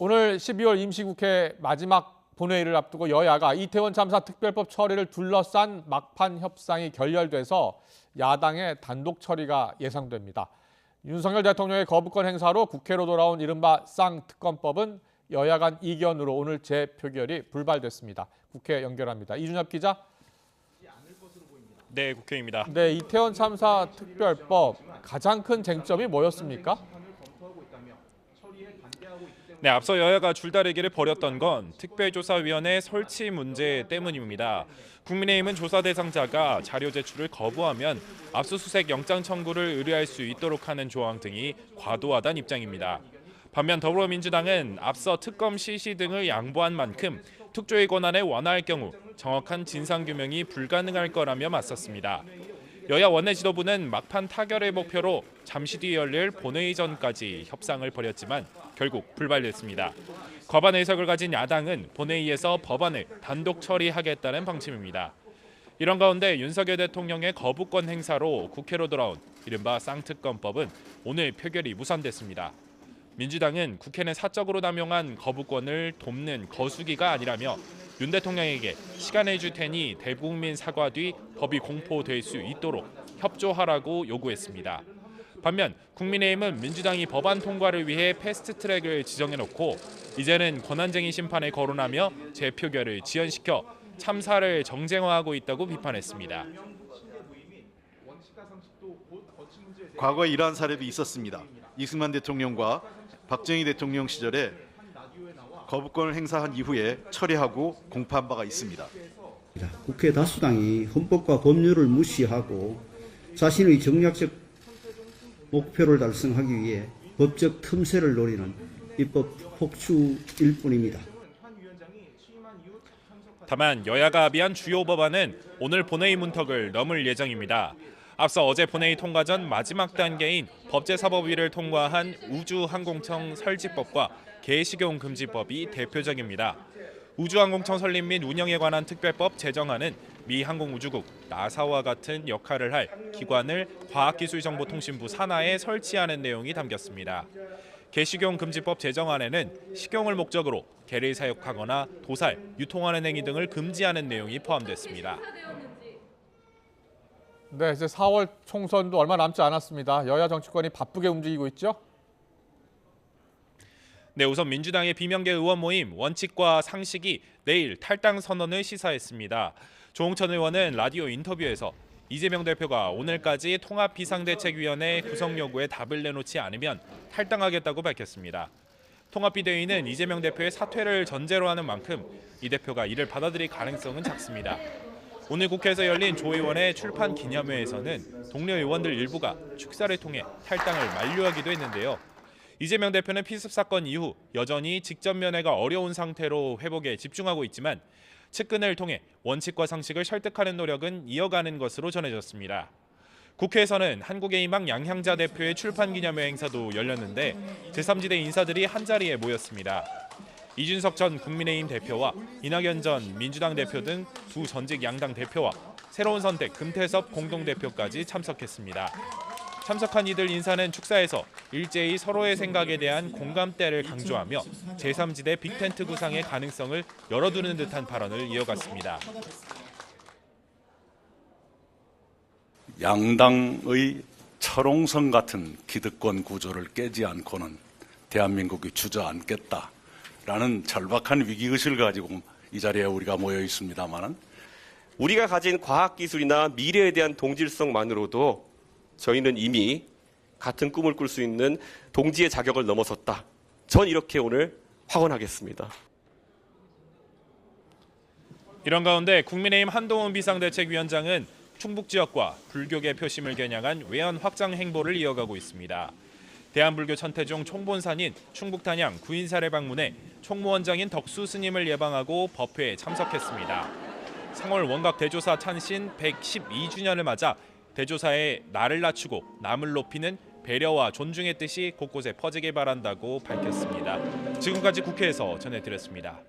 오늘 12월 임시국회 마지막 본회의를 앞두고 여야가 이태원 참사 특별법 처리를 둘러싼 막판 협상이 결렬돼서 야당의 단독 처리가 예상됩니다. 윤석열 대통령의 거부권 행사로 국회로 돌아온 이른바 쌍특검법은 여야 간 이견으로 오늘 재표결이 불발됐습니다. 국회 연결합니다. 이준엽 기자. 네, 국회입니다. 네, 이태원 참사 특별법 가장 큰 쟁점이 뭐였습니까? 네, 앞서 여야가 줄다리기를 벌였던 건 특별조사위원회 설치 문제 때문입니다. 국민의힘은 조사 대상자가 자료 제출을 거부하면 압수수색 영장 청구를 의뢰할 수 있도록 하는 조항 등이 과도하다는 입장입니다. 반면 더불어민주당은 앞서 특검 실시 등을 양보한 만큼 특조위 권한을 완화할 경우 정확한 진상규명이 불가능할 거라며 맞섰습니다. 여야 원내 지도부는 막판 타결의 목표로 잠시 뒤 열릴 본회의 전까지 협상을 벌였지만 결국 불발됐습니다. 과반 의석을 가진 야당은 본회의에서 법안을 단독 처리하겠다는 방침입니다. 이런 가운데 윤석열 대통령의 거부권 행사로 국회로 돌아온 이른바 쌍특검법은 오늘 표결이 무산됐습니다. 민주당은 국회는 사적으로 남용한 거부권을 돕는 거수기가 아니라며 윤 대통령에게 시간을 줄 테니 대국민 사과 뒤 법이 공포될 수 있도록 협조하라고 요구했습니다. 반면 국민의힘은 민주당이 법안 통과를 위해 패스트트랙을 지정해놓고 이제는 권한쟁의 심판을 거론하며 재표결을 지연시켜 참사를 정쟁화하고 있다고 비판했습니다. 과거에 이러한 사례도 있었습니다. 이승만 대통령과 박정희 대통령 시절에 거부권을 행사한 이후에 처리하고 공포한 바가 있습니다. 국회 다수당이 헌법과 법률을 무시하고 자신의 정략적 목표를 달성하기 위해 법적 틈새를 노리는 입법 폭주일 뿐입니다. 다만 여야가 합의한 주요 법안은 오늘 본회의 문턱을 넘을 예정입니다. 앞서 어제 본회의 통과 전 마지막 단계인 법제사법위를 통과한 우주항공청 설치법과 개식용 금지법이 대표적입니다. 우주항공청 설립 및 운영에 관한 특별법 제정안은 미 항공우주국 나사와 같은 역할을 할 기관을 과학기술정보통신부 산하에 설치하는 내용이 담겼습니다. 개식용 금지법 제정안에는 식용을 목적으로 개를 사육하거나 도살, 유통하는 행위 등을 금지하는 내용이 포함됐습니다. 네, 이제 4월 총선도 얼마 남지 않았습니다. 여야 정치권이 바쁘게 움직이고 있죠? 네, 우선 민주당의 비명계 의원 모임 원칙과 상식이 내일 탈당 선언을 시사했습니다. 조홍천 의원은 라디오 인터뷰에서 이재명 대표가 오늘까지 통합비상대책위원회 구성 요구에 답을 내놓지 않으면 탈당하겠다고 밝혔습니다. 통합비대위는 이재명 대표의 사퇴를 전제로 하는 만큼 이 대표가 이를 받아들일 가능성은 작습니다. 오늘 국회에서 열린 조 의원의 출판 기념회에서는 동료 의원들 일부가 축사를 통해 탈당을 만류하기도 했는데요. 이재명 대표는 피습 사건 이후 여전히 직접 면회가 어려운 상태로 회복에 집중하고 있지만 측근을 통해 원칙과 상식을 설득하는 노력은 이어가는 것으로 전해졌습니다. 국회에서는 한국의희망 양향자 대표의 출판 기념회 행사도 열렸는데 제3지대 인사들이 한자리에 모였습니다. 이준석 전 국민의힘 대표와 이낙연 전 민주당 대표 등 두 전직 양당 대표와 새로운 선택 금태섭 공동대표까지 참석했습니다. 참석한 이들 인사는 축사에서 일제히 서로의 생각에 대한 공감대를 강조하며 제3지대 빅텐트 구상의 가능성을 열어두는 듯한 발언을 이어갔습니다. 양당의 철옹성 같은 기득권 구조를 깨지 않고는 대한민국이 주저앉겠다라는 절박한 위기의식을 가지고 이 자리에 우리가 모여 있습니다만은 우리가 가진 과학기술이나 미래에 대한 동질성만으로도 저희는 이미 같은 꿈을 꿀 수 있는 동지의 자격을 넘어섰다. 전 이렇게 오늘 확언하겠습니다. 이런 가운데 국민의힘 한동훈 비상대책위원장은 충북 지역과 불교계 표심을 겨냥한 외연 확장 행보를 이어가고 있습니다. 대한불교 천태종 총본산인 충북단양 구인사를 방문해 총무원장인 덕수 스님을 예방하고 법회에 참석했습니다. 상월 원각 대조사 찬신 112주년을 맞아 대조사의 날을 낮추고 남을 높이는 배려와 존중의 뜻이 곳곳에 퍼지길 바란다고 밝혔습니다. 지금까지 국회에서 전해드렸습니다.